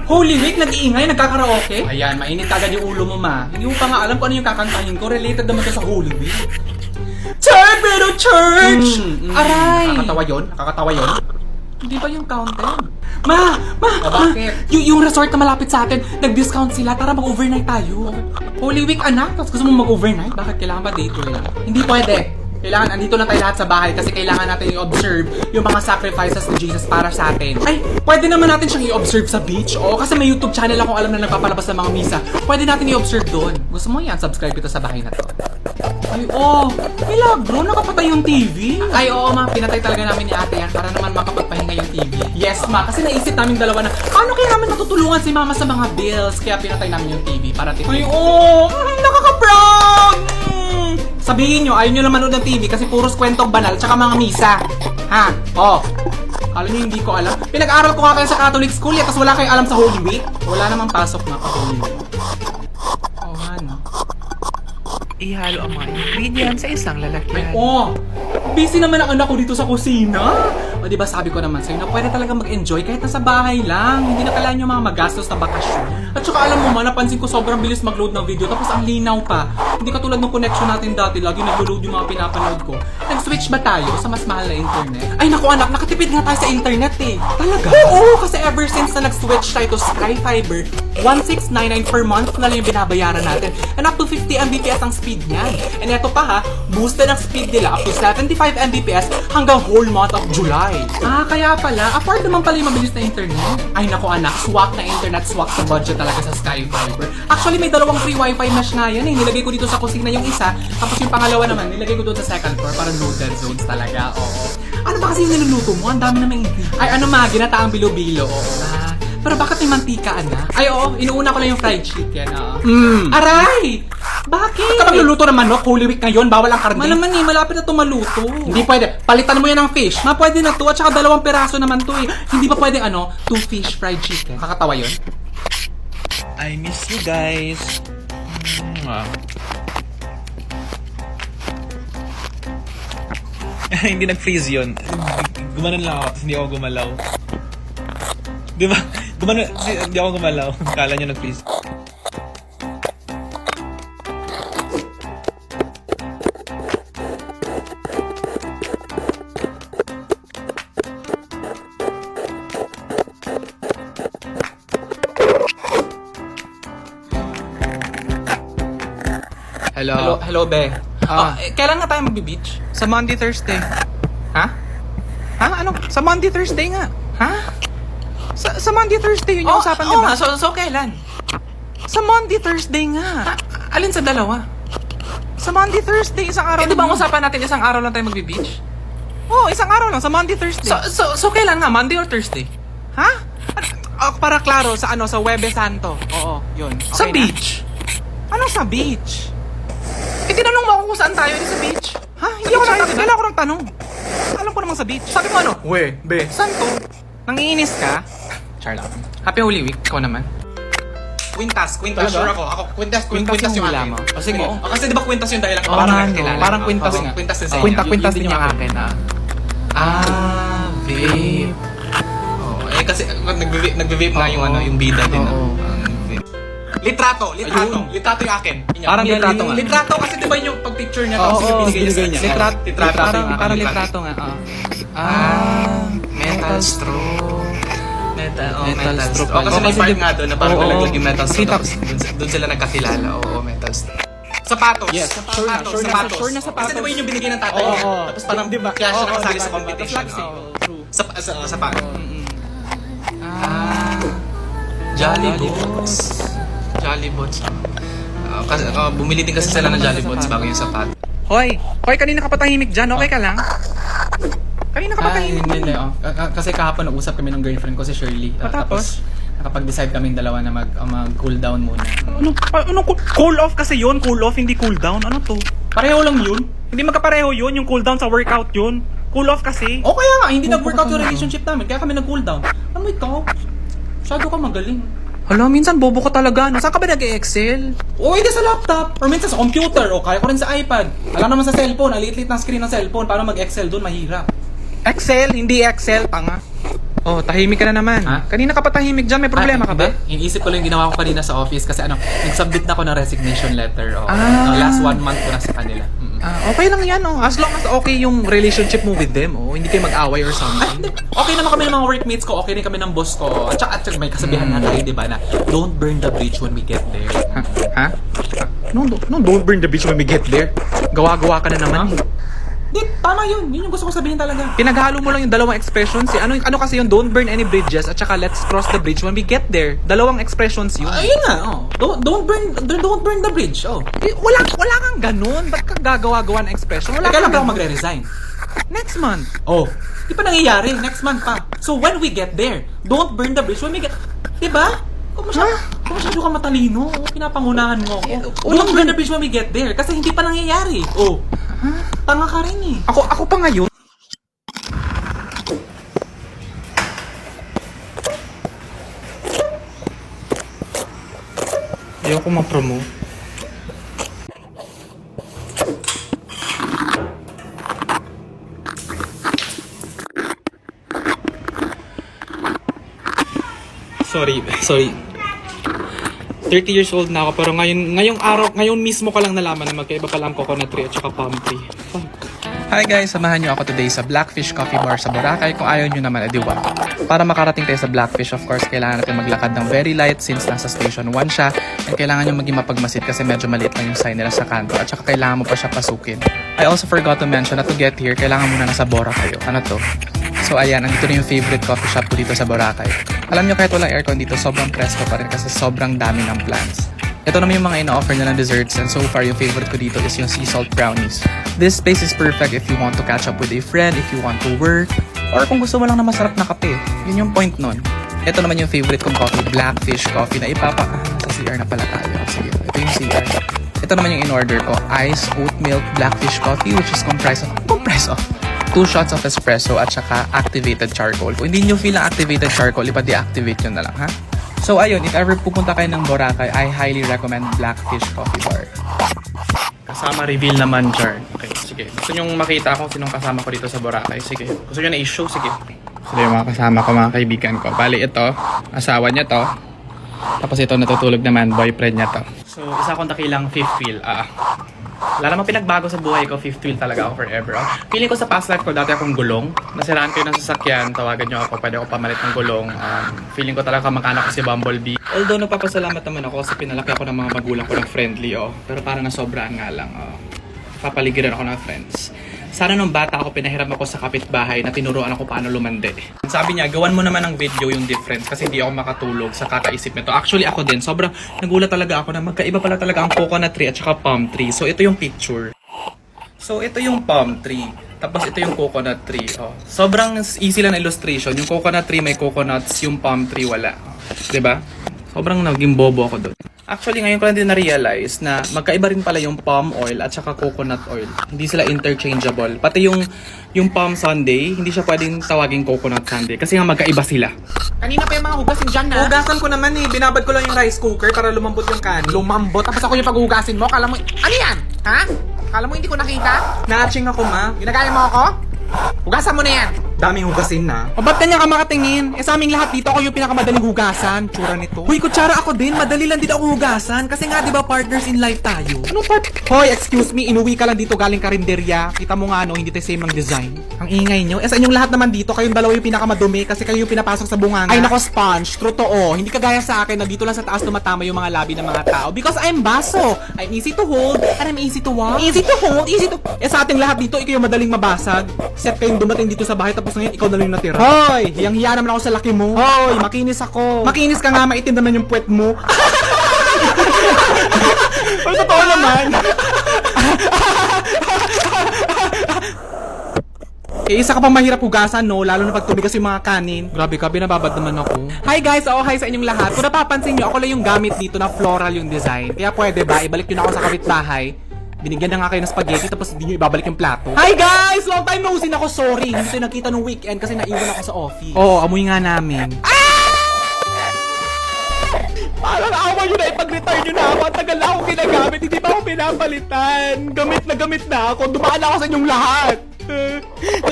Holy Week, nag-iingay, nagkakaraoke? Ayan, mainit agad yung ulo mo, ma. Hindi mo pa nga alam kung ano yung kakantahin ko. Related naman to sa Holy Week. Church, pero church! Aray! Nakakatawa yun? Nakakatawa yun? Hindi ba yung counted? Ma! Bakit? Yung resort na malapit sa atin, nag-discount sila. Tara, mag-overnight tayo. Holy Week, anak? Tapos gusto mo mag-overnight? Bakit? Kailangan ba day tour lang? Hindi pwede. Kailangan, andito lang tayo lahat sa bahay kasi kailangan natin i-observe yung mga sacrifices ni Jesus para sa atin. Ay, pwede naman natin siyang i-observe sa beach. Oo, kasi may YouTube channel akong alam na nagpapalabas ng mga misa. Pwede natin i-observe doon. Gusto mo yan? Subscribe ito sa bahay na to. Ay, milagro, nakapatay yung TV. Ay, oo, ma, pinatay talaga namin ni ate yan para naman makapagpahinga yung TV. Yes, ma, kasi naisip namin dalawa na paano kaya namin natutulungan si mama sa mga bills, kaya pinatay namin yung TV para titignan. Ay, nakaka-proud! Sabihin nyo, ayaw nyo lang manood ng TV kasi puros kwentong banal tsaka mga misa. Ha? Alam nyo, hindi ko alam. Pinag-aral ko nga kayo sa Catholic school eh, tapos wala kayong alam sa Holy Week. Wala namang pasok na pa Holy Week. Ano? Ihalo ang mga ingredients sa isang lalagyan. Busy naman ang anak ko dito sa kusina. O diba sabi ko naman sa'yo na pwede talaga mag-enjoy kahit nasa bahay lang. Hindi na kailangan yung mga magastos na bakasyon. At saka alam mo man, napansin ko sobrang bilis mag-load ng video tapos ang linaw pa. Hindi katulad ng connection natin dati, lagi nag-load yung mga pinapanood ko. Nag-switch ba tayo sa mas mahal na internet? Ay naku anak, nakatipid nga tayo sa internet eh. Talaga? Oo, kasi ever since na nag-switch tayo to Sky Fiber, 1699 per month na lang yung binabayaran natin. And up to 50 Mbps ang speed niyan. And eto pa ha, boosted ang speed nila up to 75 Mbps hanggang whole month of July. Kaya pala, afford naman pala yung mabilis na internet. Ay naku anak, swak na internet, swak sa budget talaga sa Sky Fiber. Actually, may dalawang free wifi mesh na yan eh. Nilagay ko dito sa kusina yung isa, tapos yung pangalawa naman, nilagay ko doon sa second floor para loaded zones talaga. Oo. Ano ba kasi yung niluluto mo? Ang dami namang ingredients. Ay ano ma, ginataang bilo-bilo. Oo. Pero bakit may mantika, anak? Ay oo, inuuna ko lang yung fried chicken. Aray! Bakit? Ka magluluto ng manok, Holy Week ngayon, bawal ang karne. Malaman eh, malapit na ito maluto. Hindi pwede, palitan mo yan ng fish. Ma, pwede na to, at saka 2 piraso naman to eh. Hindi ba pwede 2 fish fried chicken? Kakatawa yun? I miss you guys. Hindi nag-freeze yun. Gumanon lang ako, tapos hindi ako gumalaw. Di ba? Hindi ako gumalaw. Kala nyo nag-freeze. Hello, be. Kailan nga tayo magbe-beach? Sa Monday, Thursday. Ha? Ano? Sa Monday, Thursday nga. Ha? Sa Monday, Thursday yun yung usapan, di ba? So kailan? Sa Monday, Thursday nga. Alin sa dalawa? Sa Monday, Thursday, isang araw Di ba ang lang. usapan natin isang araw lang tayo magbe-beach? Isang araw lang. Sa Monday, Thursday. So kailan nga? Monday or Thursday? Ha? Para klaro, sa sa Huwebes Santo. Oo, yun. Okay Sa na? beach? Ano sa beach? Tinanong mo ako kung saan tayo sa beach. Ha? Hindi ako nang wala ko ng tanong. Alam ko namang sa beach. Sabi mo ano? Be. Saan to? Nangiinis ka? Char lang. Happy Holy Week. Ikaw naman. Quintas. Talaga? Sure ako. Quintas Quintas yung hula akin. mo. O sige. Kasi di ba quintas yung dahilan? Parang nakakilala. parang quintas Oo, nga. Quintas din sa Quintas Yun din yung akin. Vape. Kasi nagbe-vape nga yung yung bida din. Oo. Litrato yung akin. Parang litrato nga. Litrato kasi di ba yung pag-picture niya Oo, tapos binigay niya. Litrato. Parang litrato nga. Metal straw. Metal straw. Oo, Kasi may kasi part di- nga doon na parang Oo, nalaglag yung metal straw. kita- Tapos doon sila nagkakilala. Oo, metal straw. Sapatos. Yes, sure na sapatos. Kasi di ba yun yung binigay ng tatay Oo, niya? oo. Tapos parang Diba? kaya siya Oo, nakasali diba, sa diba? competition. Tapos lagsi. Oo. True. Sapatos. Jolly Bots. Kasi bumili din kasi sila ng Jolly Bots bago yung sapatos. Hoy, kanina ka patahimik dyan. Okay ka lang? Kanina ka patahimik. Hindi. Kasi kahapon nag-usap kami ng girlfriend ko si Shirley. Tapos? Nakapag-decide kami dalawa na mag-cool down muna. Ano cool off kasi yun? Cool off, hindi cool down. Ano to? Pareho lang yun. Hindi magkapareho yun. Yung cool down sa workout yun. Cool off kasi. O kaya nga, hindi nag-workout yung relationship namin. Kaya kami nag-cool down. Ano ikaw? Masyado ka magaling. Hala, minsan bobo ka talaga. Saan ka ba nag-excel? O hindi sa laptop. Or minsan sa computer. O kaya ko rin sa iPad. Alam naman sa cellphone. Aliit-liit ng screen ng cellphone. Para mag-excel doon, mahirap. Excel, hindi Excel, tanga. Oh, tahimik ka na naman. Ha? Kanina ka pa tahimik dyan. May problema ka ba? Hindi. Iniisip ko lang yung ginawa ko kanina sa office kasi nag-submit na ako ng resignation letter. Oh. Ah. Last 1 month ko na sa kanila. Okay lang yan, oh. As long as okay yung relationship mo with them, oh. Hindi kayo mag-away or Ay, something. hindi. Okay naman kami ng mga workmates ko, okay rin kami ng boss ko. At saka may kasabihan na tayo, di ba, na don't burn the bridge when we get there. Ha? No, don't burn the bridge when we get there. Gawa-gawa ka na naman. Di, tama yun. Yun yung gusto ko sabihin talaga. Pinaghalo mo lang yung dalawang expressions. Ano kasi yung don't burn any bridges at saka let's cross the bridge when we get there. Dalawang expressions yun. Ayun nga, oh. Don't burn the bridge, oh. Wala kang ganun. Ba't ka gagawa-gawa ng expression? Wala Kailan ba kang ako magre-resign? Next month. Oh. Di pa nangyayari. Next month pa. So when we get there, don't burn the bridge when we get... Diba? Kung masyado ka matalino, pinapangunahan mo ako. Don't burn the bridge when we get there. Kasi hindi pa nangyayari. Oh. Tanga ka rin eh. Ako pa ngayon. Ayoko ma-promote. Sorry. 30 years old na ako pero ngayong mismo ko lang nalaman na magkaiba pala ang coconut tree at saka palm tree. Fuck. Hi guys, samahan niyo ako today sa Blackfish Coffee Bar sa Boracay. Kung ayaw niyo naman, ediwa. Para makarating tayo sa Blackfish, of course, kailangan natin maglakad ng very light since nasa station 1 siya. And kailangan niyo maging mapagmasid kasi medyo maliit lang yung sign nila sa kanto. At saka kailangan mo pa siya pasukin. I also forgot to mention na to get here, kailangan muna nasa Bora kayo. Ano to? So ayan, andito na yung favorite coffee shop ko dito sa Boracay. Alam niyo kahit walang aircon dito, sobrang presko pa rin kasi sobrang dami ng plants. Ito naman yung mga ina-offer nila ng desserts and so far yung favorite ko dito is yung sea salt brownies. This place is perfect if you want to catch up with a friend, if you want to work, or kung gusto mo lang na masarap na kape. Yun yung point nun. Ito naman yung favorite kong coffee, Blackfish Coffee na nasa CR na pala tayo. Sige, ito yung CR. Ito naman yung in-order ko, Ice Oat Milk Blackfish Coffee which is comprised of 2 shots of espresso at saka activated charcoal. Kung hindi nyo feel ang activated charcoal, ipa-deactivate nyo na lang, ha? So ayun, if ever pupunta kayo ng Boracay, I highly recommend Blackfish Coffee Bar. Kasama reveal naman, Jar. Okay, sige. Gusto nyo makita kung sinong kasama ko dito sa Boracay? Sige. Gusto nyo na i-show? Sige. Sila yung mga kasama ko, mga kaibigan ko. Bali, ito, asawa niya to. Tapos ito, natutulog naman, boyfriend niya to. So, isa akong dakilang fifth wheel. Wala namang pinagbago sa buhay ko, fifth wheel talaga ako forever. Feeling ko sa past life ko, dati akong gulong. Nasiraan ko yun ng sasakyan, tawagan nyo ako, pwede ako pamalit ng gulong. Feeling ko talaga kamag-anak ko si Bumblebee. Although nagpapasalamat naman ako kasi pinalaki ako ng mga magulang ko ng friendly, pero parang nasobraan nga lang. Papaligiran ako ng friends. Sana nung bata ako, pinahiram ako sa kapitbahay na tinuruan ako paano lumande. Sabi niya, gawan mo naman ng video yung difference kasi hindi ako makatulog sa kakaisip nito. Actually ako din, sobrang nagulat talaga ako na magkaiba pala talaga ang coconut tree at saka palm tree. So ito yung picture. So ito yung palm tree. Tapos ito yung coconut tree. Sobrang easy lang na illustration. Yung coconut tree may coconuts, yung palm tree wala. 'Di ba? Sobrang naging bobo ako doon. Actually, ngayon ko lang din na-realize na magkaiba rin pala yung palm oil at saka coconut oil. Hindi sila interchangeable. Pati yung palm sundae, hindi siya pwedeng tawaging coconut sundae kasi nga magkaiba sila. Kanina pa yung mga hugasin dyan na. Hugasan ko naman eh. Binabad ko lang yung rice cooker para lumambot yung kanin. Lumambot. Tapos ako yung paghugasin mo. Kala mo, ano yan? Ha? Kala mo hindi ko nakita? Na-atching ako, ma. Ginagaya mo ako? Hugasan mo na yan. Daming hugasin na. O ba't ganyan ka makatingin? Sa aming lahat dito, ako yung pinakamadaling hugasan. Tsura nito. Huy, kutsara ako din. Madali lang din ako hugasan. Kasi nga, di ba, partners in life tayo. Anong part? Hoy, excuse me, inuwi ka lang dito galing karinderya. Kita mo nga, hindi tayo same ng design. Ang ingay nyo. Sa inyong lahat naman dito, kayong dalawa yung pinakamadumi kasi kayo yung pinapasok sa bunganga. Ay nako, sponge. Totoo. Hindi kagaya sa akin na dito lang sa taas tumatama yung mga labi ng mga tao. Because I'm baso. I'm easy to hold and I'm easy to walk. Easy to hold, easy to... Sa ating lahat dito, ikaw yung madaling mabasag. Except kayong dumating dito sa bahay tapos ngayon, ikaw na lang yung natira. Hoy! Hiyang-hiya naman ako sa laki mo. Hoy! Makinis ako. Makinis ka nga, maitim naman yung puwet mo. Pero totoo naman. Isa ka pang mahirap hugasan, no? Lalo na pag tumigas yung mga kanin. Grabe ka, binababad naman ako. Hi guys! Hi sa inyong lahat. Kung napapansin nyo, ako lang yung gamit dito na floral yung design. Kaya pwede ba, ibalik nyo na ako sa kapitbahay. Binigyan na nga kayo ng spaghetti tapos hindi nyo ibabalik yung plato. Hi guys! Long time no sin ako, sorry. Hindi tayo nakita nung weekend kasi naiwan ako sa office. Oo, amoy nga namin. Parang awa nyo na, ipag-retire nyo na ako. Ang tagal na ako ginagamit, hindi pa ako pinapalitan. Gamit na ako. Dumaan ako sa inyong lahat.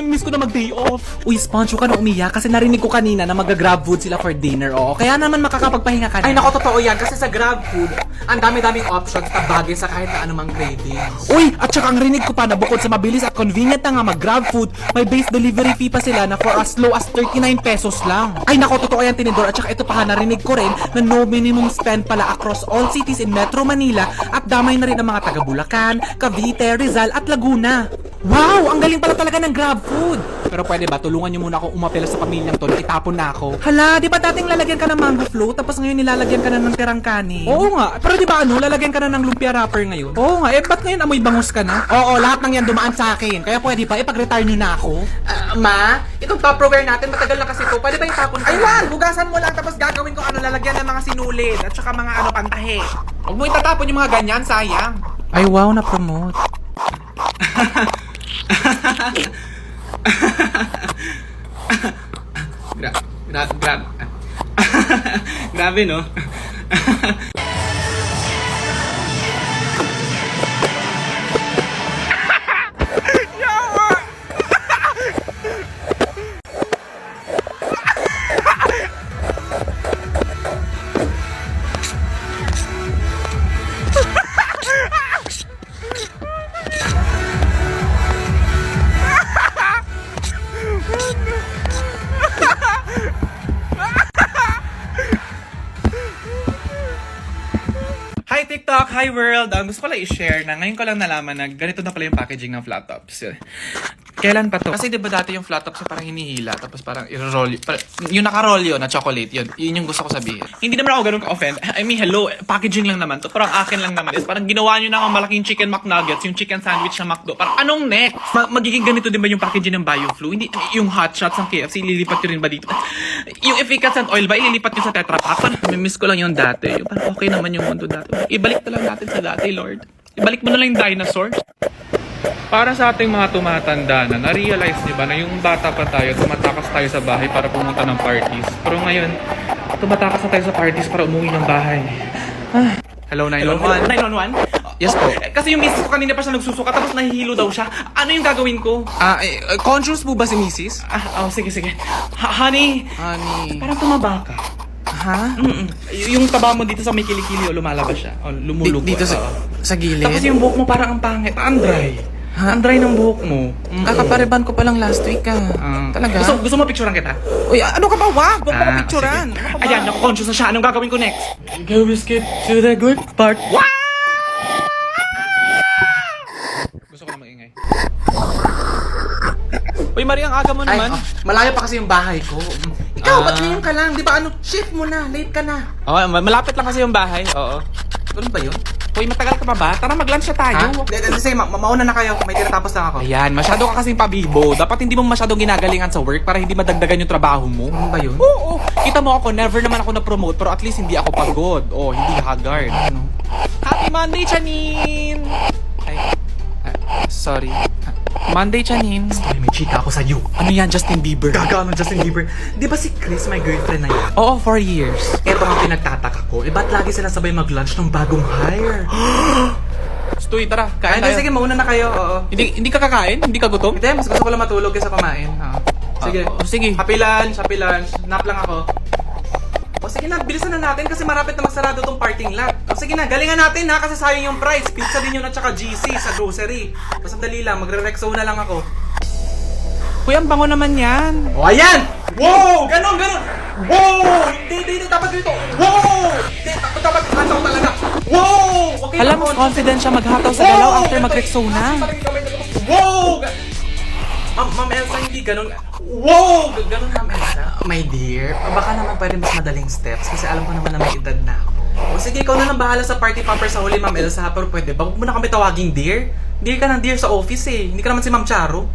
Miss ko na mag-day off. Uy, Sponge, huwag ka na umiyak kasi narinig ko kanina na mag-grab food sila for dinner, oo. Kaya naman makakapagpahinga ka na. Ay, nako, totoo yan. Kasi sa grab food, ang dami-daming options na bagay sa kahit na anumang craving. Uy, at saka ang rinig ko pa na bukod sa mabilis at convenient na nga mag-grab food, may base delivery fee pa sila na for as low as 39 pesos lang. Ay, nako, totoo yan, Tinidor. At saka ito pa, narinig ko rin na no minimum spend pala across all cities in Metro Manila at damay na rin ang mga taga Bulacan, Cavite, Rizal at Laguna. Wow! Ang galing pala talaga ng grab food! Pero pwede ba, tulungan niyo muna ako umapela sa pamilyang to, itapon na ako. Hala, di ba dating lalagyan ka ng mango float, tapos ngayon nilalagyan ka na ng tirang kanin? Oo nga, pero di ba lalagyan ka na ng lumpia wrapper ngayon? Oo nga, ba't ngayon amoy bangus ka na? Oo, lahat ng yan dumaan sa akin, kaya pwede ba, ipag-retire niyo na ako? Ma, itong Tupperware natin, matagal na kasi to, pwede ba itapon ka? Ay, wal, hugasan mo lang, tapos gagawin ko lalagyan ng mga sinulid, at saka mga pantahe. Huwag mo itatapon yung mga ganyan, sayang. Ay, wow, na-promote. Grabe, no? Hi TikTok! Hi world! Gusto ko lang i-share na ngayon ko lang nalaman na ganito na pala yung packaging ng flat tops. Kailan pa to? Kasi diba dati yung flat tops parang hinihila tapos parang i-roll yung naka-roll yun na chocolate yun yung gusto ko sabihin. Hindi naman ako ganun ka-offend. I mean hello, packaging lang naman to. Parang akin lang naman is parang ginawa nyo na akong malaking chicken McNuggets, yung chicken sandwich na McDo. Parang anong next? Magiging ganito din ba yung packaging ng BioFlu? Hindi, yung hot shots ng KFC, ililipat nyo rin ba dito? Yung efficacy and oil ba, ililipat nyo sa Tetra Pak? Parang miss ko lang yung dati. Yung parang okay naman yung mundo dati. Ibalik na lang natin sa dati, Lord. Ibalik mo na lang yung dinosaurs. Para sa ating mga tumatanda na, na-realize niyo ba na yung bata pa tayo, tumatakas tayo sa bahay para pumunta ng parties. Pero ngayon, tumatakas na tayo sa parties para umuwi ng bahay. Hello, 911? 911? Yes po. Kasi yung misis ko kanina pa siya nagsusuka tapos nahihilo daw siya. Ano yung gagawin ko? Conscious po ba si misis? Sige. Honey, parang tumaba ka. Ha? Yung taba mo dito sa may kilikili o lumalabas siya. O lumulugo. Dito sa gilid? Tapos yung buhok mo parang ang pangit. Ang dry. Ang dry ng buhok mo. Kakapariban ko pa lang last week talaga? Gusto mo picturean kita? Uy, ano ka ba? Wag mo ko picturean. Ayan, naku-conscious na siya. Anong gagawin ko next? Go we skip to the good part. Wow! Gusto ko na maingay. Uy, Marie, ang aga mo naman. Malayo pa kasi yung bahay ko. Ikaw, ba't ngayon ka lang? Di ba shift mo na, late ka na. Malapit lang kasi yung bahay. Oo. Ganun ba yun? Uy, matagal ka pa ba? Tara, mag-lunch na tayo. Sige, mauna na kayo. May tinatapos lang ako. Ayan, masyado ka kasing pabibo. Dapat hindi mo masyadong ginagalingan sa work para hindi madagdagan yung trabaho mo. Ano ba yun? Oo. Kita mo ako, never naman ako na-promote pero at least hindi ako pagod. Hindi haggard. Happy Monday, Janine! Sorry. Monday, Janine. Ay, may chika ako sa'yo. Ano yan, Justin Bieber? Gagano Justin Bieber? Di ba si Chris, my girlfriend na yan? Oo, 4 years. Eto nga pinagtataka ko. Ba't lagi sila sabay mag-lunch ng bagong hire? Stoy, tara, kain tayo. Sige, mauna na kayo. Oo. Hindi ka kakain? Hindi ka gutom? Hindi, mas gusto ko lang matulog kaysa kumain. Sige. Sige. Happy lunch. Nap lang ako. Sige na, bilisan na natin kasi marapit na magsarado tong parking lot. Sige na, galingan natin kasi sayang yung price. Pizza din yun at saka GC sa grocery. Basta dali lang, magre-rexo na lang ako. Kuya, ang bango naman yan. Ayan! Wow! Ganon! Wow! Hindi, dapat dito. Wow! Hindi, dapat hataw talaga. Wow! Okay, Alam mo, confident siya maghataw sa galaw after mag-rexona. Wow! Ma'am Elsa, hindi ganun. Wow! Ganun, Ma'am Elsa. My dear, baka naman pwede mas madaling steps kasi alam ko naman na may edad na ako. Sige, ikaw na lang bahala sa party popper sa huli, Ma'am Elsa. Pero pwede ba? Huwag mo na kami tawaging dear. Dear ka ng dear sa office eh. Hindi ka naman si Ma'am Charo.